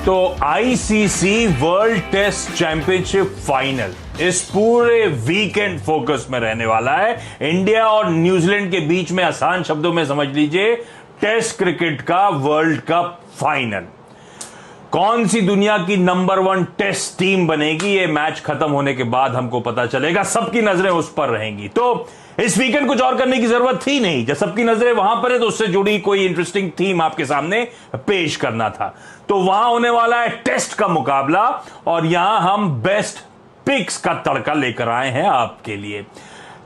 तो ICC world test championship final इस पूरे वीकेंड फोकस में रहने वाला है। इंडिया और न्यूजीलैंड के बीच में आसान शब्दों में समझ लीजिए टेस्ट क्रिकेट का वर्ल्ड कप फाइनल। कौन सी दुनिया की नंबर 1 टेस्ट टीम बनेगी, ये मैच खत्म होने के बाद हमको पता चलेगा। सबकी नजरें उस पर रहेंगी। तो इस वीकेंड कुछ और करने की जरूरत थी नहीं। जब सबकी नजरें वहां पर है तो उससे जुड़ी कोई इंटरेस्टिंग थीम आपके सामने पेश करना था। तो वहां होने वाला है टेस्ट का मुकाबला और यहां हम बेस्ट पिक्स का तड़का लेकर आए हैं आपके लिए।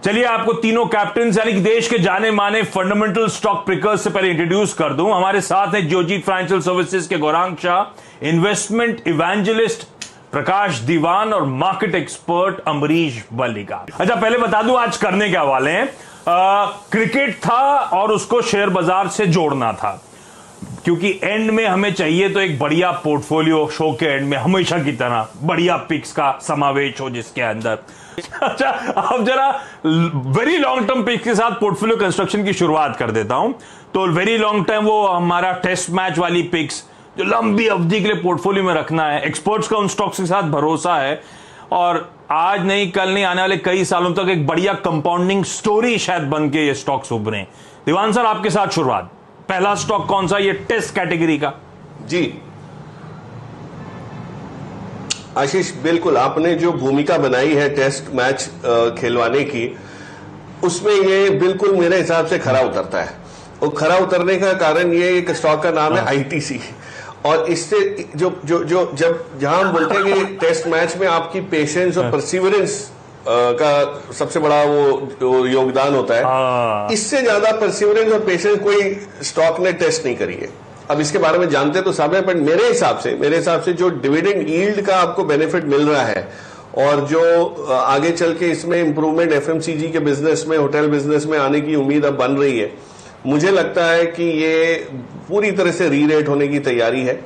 चलिए आपको तीनों कैप्टन यानी कि देश के जाने माने फंडामेंटल स्टॉक पिकर्स से पहले इंट्रोड्यूस कर दूं। हमारे साथ है जियोजीत फाइनेंशियल सर्विसेज के गौरांग शाह, इन्वेस्टमेंट इवेंजलिस्ट प्रकाश दीवान और मार्केट एक्सपर्ट अमरीश बल्लिका। अच्छा पहले बता दूं आज करने के हवाले हैं। क्रिकेट था और उसको शेयर बाजार से जोड़ना था, क्योंकि एंड में हमें चाहिए तो एक बढ़िया पोर्टफोलियो। शो के एंड में हमेशा की तरह बढ़िया पिक्स का समावेश हो जिसके अंदर। अच्छा अब जरा वेरी लॉन्ग टर्म पिक्स के साथ पोर्टफोलियो कंस्ट्रक्शन की शुरुआत कर देता हूं। तो वेरी लॉन्ग टर्म वो हमारा टेस्ट मैच वाली पिक्स जो लंबी अवधि के लिए पोर्टफोलियो में रखना है। एक्सपर्ट्स का उन स्टॉक्स के साथ भरोसा है और आज नहीं कल नहीं आने वाले कई सालों तक एक बढ़िया कंपाउंडिंग स्टोरी शायद बन के ये स्टॉक्स उभरे। दीवान सर आपके साथ शुरुआत। पहला स्टॉक कौन सा, ये टेस्ट कैटेगरी का? जी आशीष, बिल्कुल आपने जो भूमिका बनाई है टेस्ट मैच खेलवाने की, उसमें ये बिल्कुल मेरे हिसाब से खरा उतरता है। और खरा उतरने का कारण ये एक स्टॉक का नाम है आईटीसी। और इससे जो जो जो जब जहां हम बोलते हैं कि टेस्ट मैच में आपकी पेशेंस और परसिवरेंस का सबसे बड़ा वो योगदान होता है, इससे ज्यादा परसिवरेंस और पेशेंस कोई स्टॉक ने टेस्ट नहीं करी है। अब इसके बारे में जानते तो सब है, पर मेरे हिसाब से जो डिविडेंड यील्ड का आपको बेनिफिट मिल रहा है और जो आगे चल के इसमें इंप्रूवमेंट एफएमसीजी के बिजनेस में, होटल बिजनेस में आने की उम्मीद अब बन रही है, मुझे लगता है कि ये पूरी तरह से री रेट होने की तैयारी है।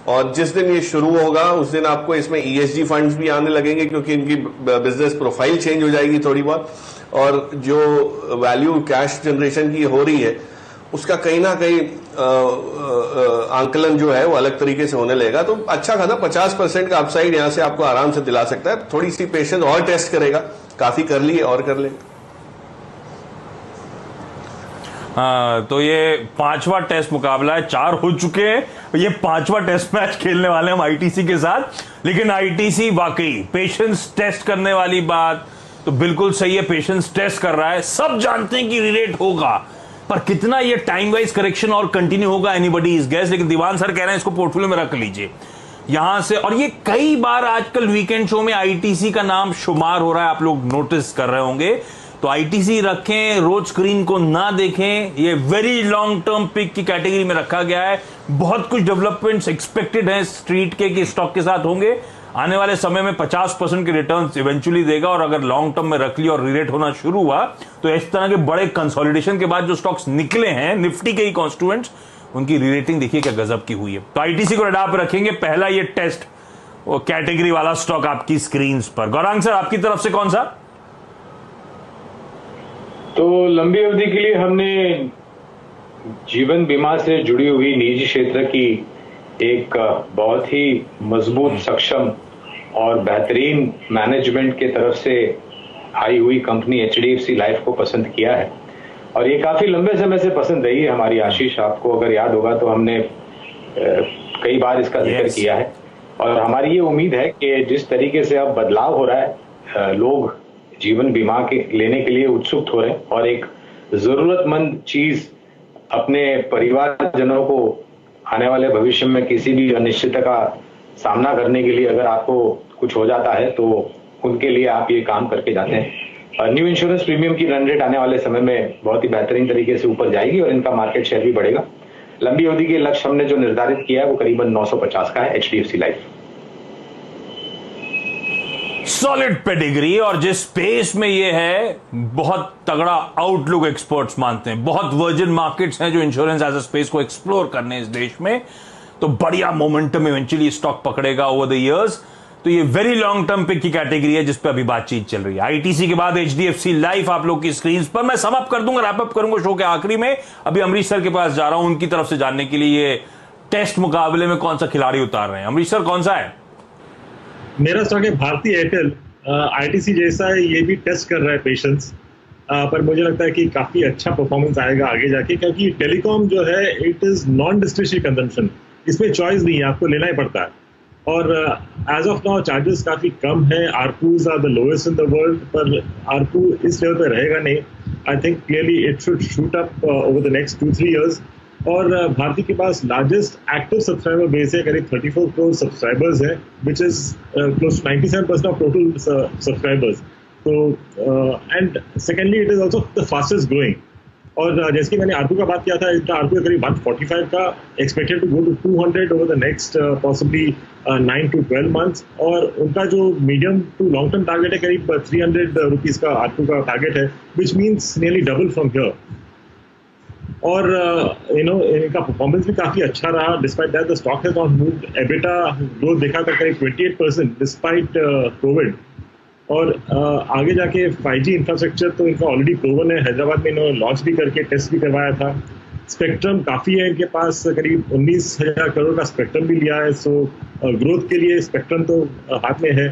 और जिस दिन ये शुरू होगा उस दिन आपको इसमें ईएसजी फंड्स भी आने लगेंगे, क्योंकि इनकी बिजनेस प्रोफाइल चेंज हो जाएगी थोड़ी बहुत। और जो वैल्यू कैश जनरेशन की हो रही है उसका कहीं ना कहीं आंकलन जो है वो अलग तरीके से होने लगेगा। तो अच्छा खासा 50% का अपसाइड यहां से आपको आराम से दिला सकता है। थोड़ी सी पेशेंस और टेस्ट करेगा, काफी कर लिए और कर लेगा। तो ये 5वां टेस्ट मुकाबला है, 4 हो चुके हैं। ये 5वां टेस्ट मैच खेलने वाले हम आईटीसी के साथ। लेकिन आईटीसी वाकई पेशेंस टेस्ट करने वाली बात तो बिल्कुल सही है, पेशेंस टेस्ट कर रहा है। सब जानते हैं कि रिलेट होगा, पर कितना ये टाइम वाइज करेक्शन और कंटिन्यू होगा एनीबडी इज गेस। लेकिन दीवान सर कह रहे हैं इसको पोर्टफोलियो में रख लीजिए यहां से। और ये कई बार आजकल वीकेंड शो में आईटीसी का नाम शुमार हो रहा है, आप लोग नोटिस कर रहे होंगे। तो आईटीसी रखें, रोज स्क्रीन को ना देखें। ये वेरी लॉन्ग टर्म पिक की कैटेगरी में रखा गया है। बहुत कुछ डेवलपमेंट्स एक्सपेक्टेड है स्ट्रीट के स्टॉक के साथ होंगे। आने वाले समय में 50% के रिटर्न्स इवेंचुअली देगा। और अगर लॉन्ग टर्म में रख लिया और रिलेट होना शुरू हुआ तो इस तरह के बड़े कंसोलिडेशन के बाद जो स्टॉक्स निकले हैं निफ्टी के ही कॉन्स्टिट्यूएंट्स, उनकी रिलेटिंग देखिए क्या गजब की हुई है। तो आईटीसी को रडार पर रखेंगे। पहला ये टेस्ट कैटेगरी वाला स्टॉक आपकी स्क्रीन पर। गौरांग सर आपकी तरफ से कौन सा? तो लंबी अवधि के लिए हमने जीवन बीमा से जुड़ी हुई निजी क्षेत्र की एक बहुत ही मजबूत, सक्षम और बेहतरीन मैनेजमेंट के तरफ से आई हुई कंपनी एचडीएफसी लाइफ को पसंद किया है। और ये काफी लंबे समय से पसंद रही है हमारी। आशीष, आपको अगर याद होगा तो हमने कई बार इसका जिक्र किया है। और हमारी ये उम्मीद है कि जिस तरीके से अब बदलाव हो रहा है, लोग जीवन बीमा के लेने के लिए उत्सुक हो रहे हैं और एक जरूरतमंद चीज अपने परिवारजनों को आने वाले भविष्य में किसी भी अनिश्चितता का सामना करने के लिए अगर आपको कुछ हो जाता है तो उनके लिए आप ये काम करके जाते हैं। न्यू इंश्योरेंस प्रीमियम की रन रेट आने वाले समय में बहुत ही बेहतरीन तरीके से ऊपर जाएगी और इनका मार्केट शेयर भी बढ़ेगा। लंबी अवधि के लक्ष्य हमने जो निर्धारित किया है वो करीबन 950 का है एचडीएफसी लाइफ। सॉलिड पेडिग्री और जिस स्पेस में ये है बहुत तगड़ा आउटलुक एक्सपर्ट्स मानते हैं। बहुत वर्जिन मार्केट्स हैं जो इंश्योरेंस एज अ स्पेस को एक्सप्लोर करने इस देश में, तो बढ़िया मोमेंटम इवेंचुअली स्टॉक पकड़ेगा ओवर द इयर्स। तो ये वेरी लॉन्ग टर्म पिक की कैटेगरी है जिस पे अभी बातचीत चल रही है। आईटीसी के बाद एचडीएफसी लाइफ आप लोग की स्क्रीन पर। मैं सम अप कर दूंगा, रैप अप करूंगा शो के आखिरी में। अभी अमरीश सर के पास जा रहा हूं उनकी तरफ से जानने के लिए टेस्ट मुकाबले में कौन सा खिलाड़ी उतार रहे हैं? अमरीश सर, कौन सा है? मेरा स्टॉक है भारती एयरटेल। आईटीसी जैसा है, ये भी टेस्ट कर रहा है पेशेंस, पर मुझे लगता है कि काफी अच्छा परफॉर्मेंस आएगा आगे जाके, क्योंकि टेलीकॉम जो है it is non discretionary consumption, इसमें चॉइस नहीं है, आपको लेना ही पड़ता है। और एज ऑफ नाउ चार्जेस काफी कम है, ARPUs are the lowest in the world, पर आरपू इस लेवल पे रहेगा नहीं। I think clearly it should shoot up over the next 2-3 years। और भारती के पास लार्जेस्ट एक्टिव सब्सक्राइबर बेस है, करीब 34 करोड़ सब्सक्राइबर्स है, which is close to 97% of total subscribers. तो and secondly it is also the fastest growing. और जैसे कि मैंने आरपू का बात किया था, इसका आरपू करीब 145 का, expected to go to 200 over the next possibly 9 to 12 months। और उनका जो medium to long term target है करीब 300 रुपीज का आरपू का टारगेट है, which means nearly double from here. और इनका परफॉर्मेंस भी काफी अच्छा रहा, despite that the stock has not moved. EBITDA growth देखा था करीब 28% डिस्पाइट कोविड। और आगे जाके 5G इंफ्रास्ट्रक्चर तो इनका ऑलरेडी प्रूवन है, हैदराबाद में इन्होंने लॉन्च भी करके टेस्ट भी करवाया था। स्पेक्ट्रम काफ़ी है इनके पास, करीब 19,000 करोड़ का स्पेक्ट्रम भी लिया है। सो ग्रोथ के लिए स्पेक्ट्रम तो हाथ में है।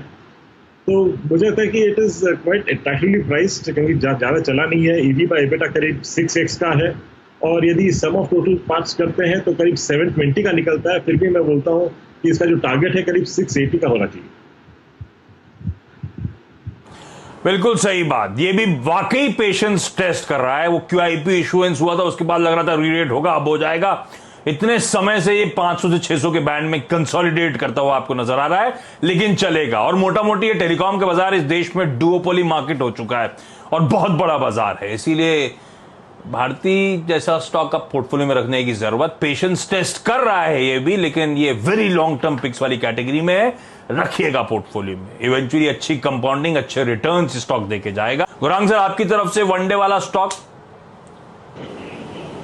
तो मुझे लगता है कि it is quite attractively priced, क्योंकि ज़्यादा चला नहीं है। EV बाय एबिटा करीब 6x का है, और यदि सम ऑफ टोटल पार्ट्स करते हैं तो करीब 720 का निकलता है। फिर भी मैं बोलता हूँ कि इसका जो टारगेट है करीब 680 का होना चाहिए। बिल्कुल सही बात, ये भी वाकई पेशेंस टेस्ट कर रहा है। वो QIP इशुएंस हुआ था, उसके बाद लग रहा था रीरेट होगा, अब हो जाएगा। इतने समय से ये 500 से 600 के बैंड में कंसोलिडेट करता हुआ आपको नजर आ रहा है, लेकिन चलेगा। और मोटा मोटी ये टेलीकॉम के बाजार इस देश में डुओपोली मार्केट हो चुका है और बहुत बड़ा बाजार है, इसीलिए भारती जैसा स्टॉक आप पोर्टफोलियो में रखने की जरूरत। पेशेंस टेस्ट कर रहा है ये भी, लेकिन ये वेरी लॉन्ग टर्म पिक्स वाली कैटेगरी में है, रखिएगा पोर्टफोलियो में। इवेंचुअली अच्छी कंपाउंडिंग, अच्छे रिटर्न्स स्टॉक देके जाएगा। गुरांग सर, आपकी तरफ से वनडे वाला स्टॉक?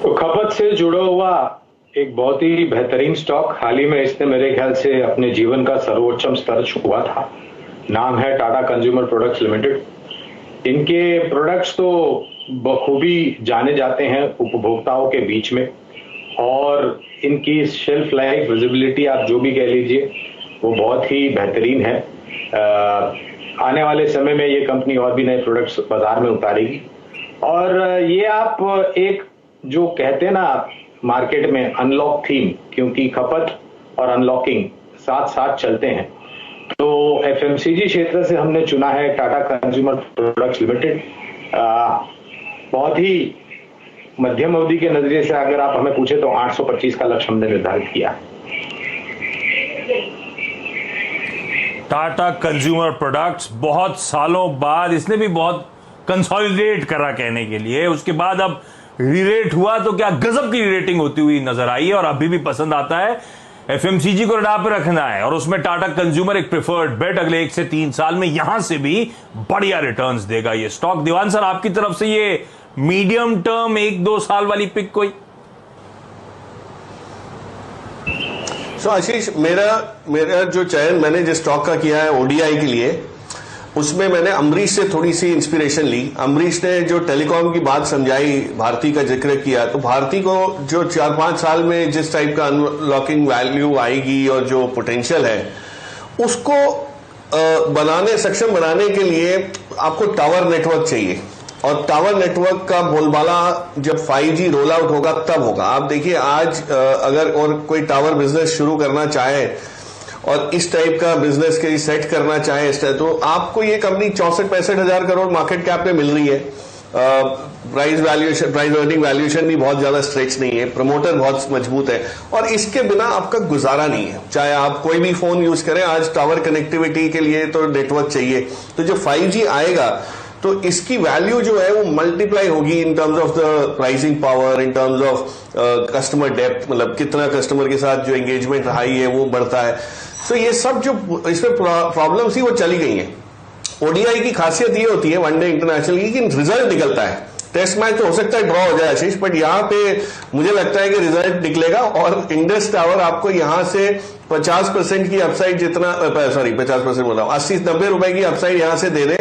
तो खपत से जुड़ा हुआ एक बहुत ही बेहतरीन स्टॉक, हाल ही में इसने मेरे ख्याल से अपने जीवन का सर्वोच्चम स्तर छुआ था। नाम है टाटा कंज्यूमर प्रोडक्ट्स लिमिटेड। इनके प्रोडक्ट्स तो बखूबी जाने जाते हैं उपभोक्ताओं के बीच में, और इनकी शेल्फ लाइफ, विजिबिलिटी, आप जो भी कह लीजिए, वो बहुत ही बेहतरीन है। आने वाले समय में ये कंपनी और भी नए प्रोडक्ट्स बाजार में उतारेगी। और ये आप एक जो कहते हैं ना मार्केट में अनलॉक थीम, क्योंकि खपत और अनलॉकिंग साथ साथ चलते हैं, तो FMCG क्षेत्र से हमने चुना है टाटा कंज्यूमर प्रोडक्ट्स लिमिटेड। बहुत ही मध्यम अवधि के नजरिए से अगर आप हमें पूछे तो 825 का लक्ष्य हमने निर्धारित किया। टाटा कंज्यूमर प्रोडक्ट्स बहुत सालों बाद इसने भी बहुत कंसोलिडेट करा कहने के लिए, उसके बाद अब रीरेट हुआ तो क्या गजब की रेटिंग होती हुई नजर आई है और अभी भी पसंद आता है। FMCG को रडार पे रखना है और उसमें टाटा कंज्यूमर एक प्रेफर्ड बेट। अगले 1 से 3 साल में यहां से भी बढ़िया रिटर्न्स देगा ये स्टॉक। दीवान सर, आपकी तरफ से ये मीडियम टर्म 1-2 साल वाली पिक कोई? आशीष, मेरा जो चयन मैंने जिस स्टॉक का किया है ODI के लिए, उसमें मैंने अमरीश से थोड़ी सी इंस्पिरेशन ली। अमरीश ने जो टेलीकॉम की बात समझाई, भारती का जिक्र किया, तो भारती को जो 4-5 साल में जिस टाइप का अनलॉकिंग वैल्यू आएगी और जो पोटेंशियल है, उसको सक्षम बनाने के लिए आपको टावर नेटवर्क चाहिए। और टावर नेटवर्क का बोलबाला जब 5G रोल आउट होगा तब होगा। आप देखिए आज अगर और कोई टावर बिजनेस शुरू करना चाहे और इस टाइप का बिजनेस के सेट करना चाहे इस टाइप, तो आपको ये कंपनी 64-65 हजार करोड़ मार्केट कैप में मिल रही है। प्राइस अर्निंग वैल्यूएशन भी बहुत ज्यादा स्ट्रेच नहीं है, प्रमोटर बहुत मजबूत है, और इसके बिना आपका गुजारा नहीं है। चाहे आप कोई भी फोन यूज करें, आज टावर कनेक्टिविटी के लिए तो नेटवर्क चाहिए। तो जब 5G आएगा तो इसकी वैल्यू जो है वो मल्टीप्लाई होगी in terms of the pricing power, in terms of customer depth, मतलब कितना कस्टमर के साथ जो एंगेजमेंट हाई है वो बढ़ता है। सो ये सब जो इसमें प्रॉब्लम्स थी वो चली गई हैं। ODI की खासियत ये होती है वनडे इंटरनेशनल की कि रिजल्ट निकलता है। टेस्ट मैच तो हो सकता है ड्रॉ हो जाए आशीष, बट यहाँ पे मुझे लगता है कि रिजल्ट निकलेगा और इंडस टावर आपको यहाँ से 50% की अपसाइड जितना 50% बोला हूँ, 80-90 रुपए की अपसाइड यहाँ से दे दे।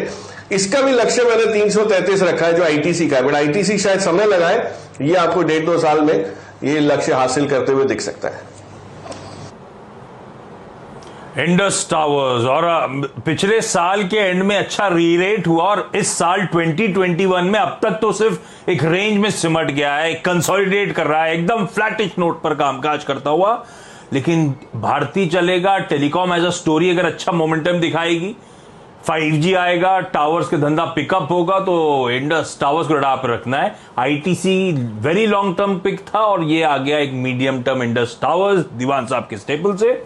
इसका भी लक्ष्य मैंने 333 रखा है जो ITC का है, बट ITC शायद समय लगाए, ये आपको 1.5-2 साल में ये लक्ष्य हासिल करते हुए दिख सकता है। इंडस टावर्स, और पिछले साल के एंड में अच्छा री-रेट हुआ और इस साल 2021 में अब तक तो सिर्फ एक रेंज में सिमट गया है, कंसोलिडेट कर रहा है, एकदम फ्लैटिश नोट पर कामकाज करता हुआ। लेकिन भारती चलेगा, टेलीकॉम एज अ स्टोरी अगर अच्छा मोमेंटम दिखाएगी, 5G आएगा, टावर्स के धंधा पिकअप होगा, तो इंडस टावर्स को रडार पर रखना है। ITC very long term pick था और ये आ गया एक मीडियम टर्म इंडस टावर्स दीवान साहब के स्टेपल से।